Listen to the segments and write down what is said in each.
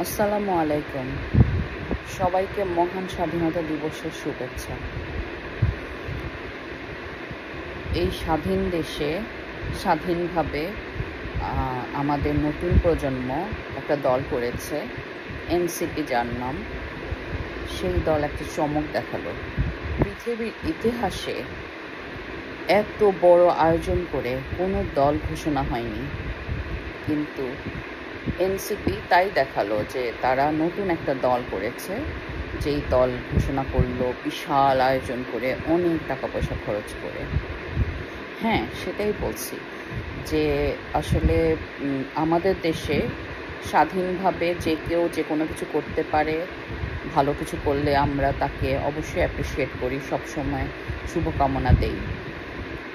আসসালামু আলাইকুম। সবাইকে মহান স্বাধীনতা দিবসের শুভেচ্ছা। এই স্বাধীন দেশে স্বাধীনভাবে আমাদের নতুন প্রজন্ম একটা দল করেছে, এনসিপি যার নাম। সেই দল একটা চমক দেখালো। পৃথিবীর ইতিহাসে এত বড় আয়োজন করে কোনো দল ঘোষণা হয়নি, কিন্তু এনসিপি তাই দেখালো যে তারা নতুন একটা দল করেছে। যেই দল ঘোষণা করলো বিশাল আয়োজন করে, অনেক টাকা পয়সা খরচ করে। হ্যাঁ, সেটাই বলছি যে আসলে আমাদের দেশে স্বাধীনভাবে যে কেউ যে কোনো কিছু করতে পারে। ভালো কিছু করলে আমরা তাকে অবশ্যই অ্যাপ্রিসিয়েট করি, সবসময় শুভকামনা দেই।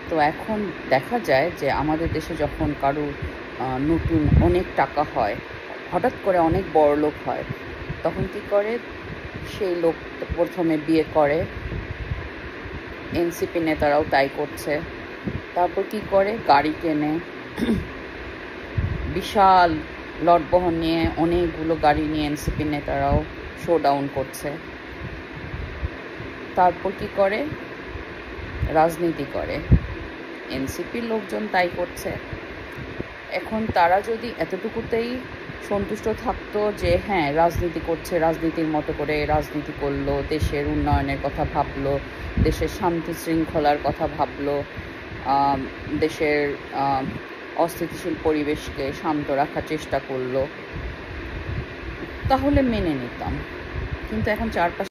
তো এখন দেখা যায় যে আমাদের দেশে যখন কারুর নতুন অনেক টাকা হয়, হঠাৎ করে অনেক বড়লোক হয়, তখন কী করে, সেই লোক প্রথমে বিয়ে করে। এনসিপি নেতারাও তাই করছে। তারপর কী করে, গাড়ি কেনে, বিশাল লটবহর নিয়ে অনেকগুলো গাড়ি নিয়ে এনসিপি নেতারাও শোডাউন করছে। তারপর কী করে, রাজনীতি করে। এনসিপির লোকজন তাই করছে। এখন তারা যদি এতটুকুতেই সন্তুষ্ট থাকতো যে হ্যাঁ, রাজনীতি করছে, রাজনীতির মতো করে রাজনীতি করলো, দেশের উন্নয়নের কথা ভাবলো, দেশের শান্তি শৃঙ্খলার কথা ভাবলো, দেশের অস্থিতিশীল পরিবেশকে শান্ত রাখার চেষ্টা করলো, তাহলে মেনে নিতাম। কিন্তু এখন চারপাশে